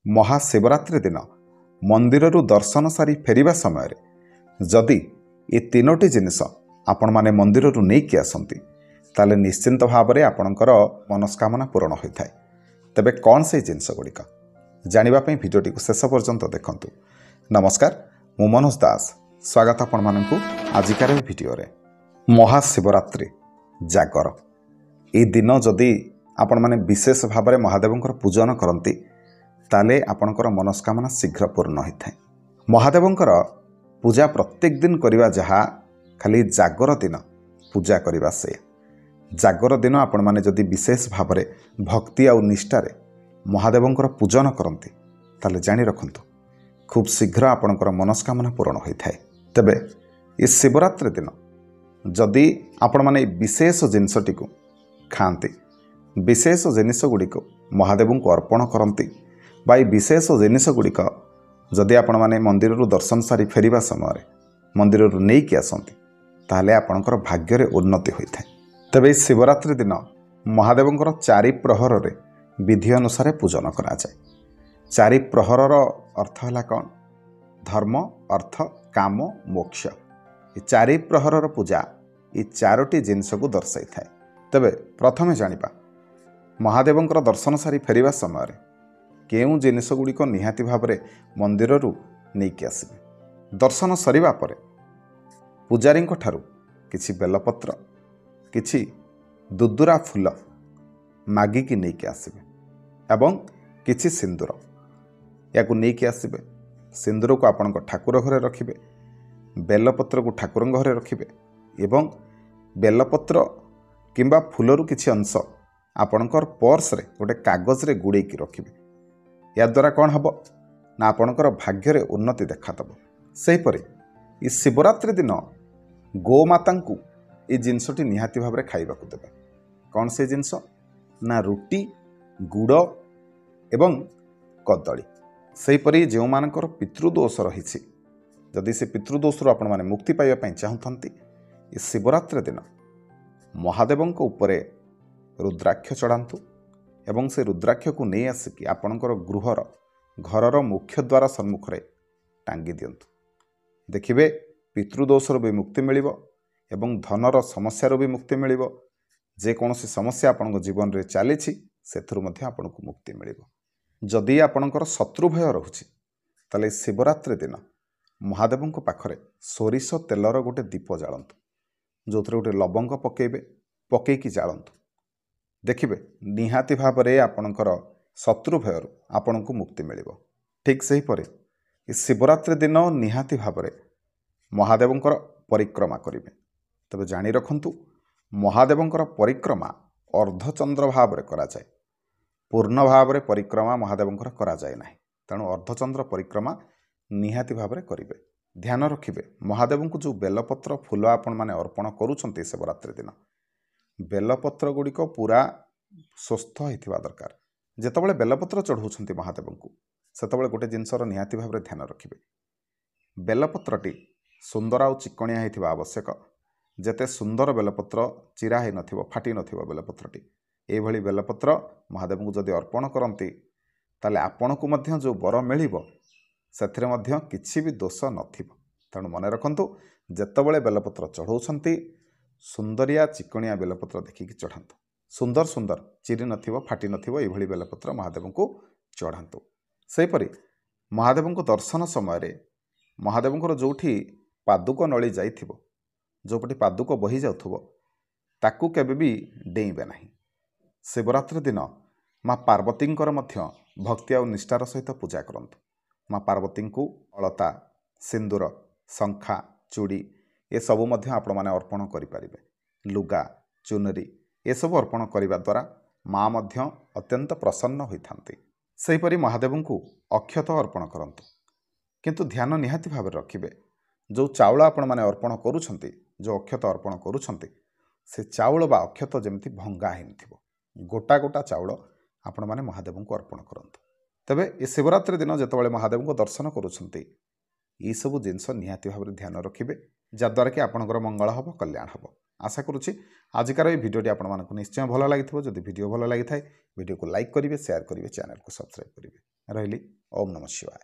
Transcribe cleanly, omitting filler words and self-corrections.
महाशिवरात्रि दिन मंदिररू दर्शन सारी फेरिबा समय जदि ये तीनोटी जिनिस आपण माने मंदिररू नहीं आसती ताले निश्चिंत भाव में आपणकर मनस्कामना पूरण होता है। तेबे कौन से जिनस गुड़िक जानापी भिडियोटी को शेष पर्यंत देखंतु। नमस्कार, मु मनोज दास स्वागत आपण मानकु आजिकार भिडियो रे। महाशिवरात्रि जागर ए दिन जदि आपण माने विशेष भाव में महादेवंकर पूजन करती ताले आपणकर मनस्कामना शीघ्र पूर्ण होता है। महादेवंकर पूजा प्रत्येक दिन करवा जहा खाली जागर दिन पूजा करवा से जागर दिन आपण माने जदि विशेष भाव में भक्ति और निष्ठार महादेवंकर पूजन करती ताले जानी रखंतु खूब शीघ्र आपणकर मनस्कामना पूर्ण होता है। तेबे ये शिवरात्रि दिन जदि आपण माने विशेष जिनसटी को खाती विशेष जिनिस गुड़िक महादेव को अर्पण करती बा विशेष जिनिस गुड़िक जदि आपण माने मंदिररू दर्शन सारी फेरिबा समय मंदिररू नहीं आसती ताहले आपणकर भाग्य रे उन्नति होता है। तेबे शिवरात्रि दिन महादेवंकर चारि प्रहर रे विधि अनुसार पूजन करा जाए। चारि प्रहरर अर्थ है कौन? धर्म, अर्थ, काम, मोक्ष। ये चारि प्रहरर पूजा ये चारोटी जिनस को दर्शाई थाए। तेबे प्रथमे जानिबा महादेवंकर दर्शन सारी फेरिबा समय केउं जिनिस गुड़िक निहाती भाव में मंदिररू नहीं आसबे। दर्शन सरिबा परे पूजारी ठारू किछि बेलपत्र किछि दुदुरा फूल मागिकी नहीं आसबे एवं किछि सिंदूर या नहीं आसबे। सिंदूर को आपण ठाकुर घरे रखिबे, बेलपत्र को ठाकुर घरे रखिबे एवं बेलपत्र किंबा फूलरू किछि अंश आपणकर पर्स रे गोटे कागज रे गुड़ेकी रखिबे। या द्वारा कौन हम ना आपणकर भाग्य रे उन्नति देखादब। सेहीपरि ये शिवरात्रि दिन गोमाता को ये जिनसटी निहाती भाव में खाइबा को देबे। कौन से जिनस ना रुटी, गुड़ एवं कदली। सेहीपरि जो मानकर पितृदोष रही जदि से पितृदोषरू आपण माने मुक्ति पाइबा पई चाहुथंती ये शिवरात्रि दिन महादेवों उपरे रुद्राक्ष चढ़ातु एवं से रुद्राक्ष को नहीं आसिकी आपणकर गृहर घरर मुख्य द्वार सम्मुख में टांगी दिंतु। देखिए पितृदोषर भी मुक्ति मिलिब एवं धनर समस्यार भी मुक्ति मिलिब। जेकोसी समस्या आपण जीवन में चली आपन को मुक्ति मिलिब। जदि आपणकर शत्रु भय रोचे ताले शिवरात्रि दिन महादेवों पाखरे सोरिष तेलर गोटे दीप जालतु जो गोटे लवंग पकेबे पकईकी जालतु। देखिए निहाती भाव में आपणकर शत्रु भयरू आपण को मुक्ति मिलिब। ठीक सेहीपरि शिवरात्रि दिन निहाती भाव में महादेवंकर परिक्रमा करेंगे। तबे जानी रखंतु महादेवंकर परिक्रमा अर्धचंद्र भाव में करा जाए, पूर्ण भाव में परिक्रमा महादेवंकर करा जाए नाही। तेणु अर्धचंद्र परिक्रमा निहाती भाव में करेंगे। ध्यान रखिए महादेव को जो बेलपत्र फूल आपण माने अर्पण करुछंती शिवरात्रि दिन बेलपत्र गुड़िक पूरा स्वस्थ होता दरकार। जितेबाला बेलपत्र चढ़ाऊँ महादेव को सेतबेले गोटे जिनसर निहाती भाव में ध्यान रखिए बेलपत्रटी सुंदर आउ चिकणिया होता आवश्यक। जेते सुंदर बेलपत्र चिरा हो नथिबो फाटी नथिबो बेलपत्रटी एभली बेलपत्र महादेव को जदि अर्पण करती ताले आपण को मध्य जो बर मिलिबो सेथिरे मध्य किछि भी दोष नथिबो। तेणु मन रखंतु जेतेबेले बेलपत्र चढ़ाऊँ सुंदरिया चिकणिया बेलपत्र देखिकी चढ़ातु। सुंदर सुंदर चिरी नथिबो फाटी नथिबो एभली बेलपत्र महादेव को चढ़ातु। सेहीपरि महादेव को दर्शन समय महादेवंकर जोठी पादुक नली जाइथिबो जोपटी पादुक बही जाउथबो ताकू केबे भी डेइबे नाही। शिवरात्रि दिन माँ पार्वतींकर मध्य भक्ति और निष्ठार सहित पूजा करंतु। माँ पार्वती को अलता, सिंदूर, शंखा, चूड़ी ये सबू मध्य आपण माने अर्पण करिपारिबे। लुगा, चुनरी ये सब अर्पण करिबा द्वारा माँ मध्य अत्यंत प्रसन्न होइथांती। सेहीपरि महादेव को अक्षत अर्पण करंतु, किंतु ध्यान निहाती भाव रखिबे जो चाउल आपण माने अर्पण करूछंती जो अक्षत अर्पण करूछंती से चाउल बा अक्षत जेमती भंगा हेनथिबो गोटा गोटा चाउल आपण माने महादेव को अर्पण करंतु। तबे ये शिवरात्रि दिन जेतेबेले महादेव को दर्शन करूछंती ये सब जिनस निहाती भाव में ध्यान रखिए जद्वारा कि आपणकर मंगल हम कल्याण हम। आशा करुच्ची आजिकार ये भिडियोटी आपको निश्चय भल लगी। जदि भिडियो भल लगी था भिडियो को लाइक करेंगे, शेयर करेंगे, चैनल को सब्सक्राइब करेंगे। ରହିଲି। ଓମ୍ ନମଃ ଶିବାୟ।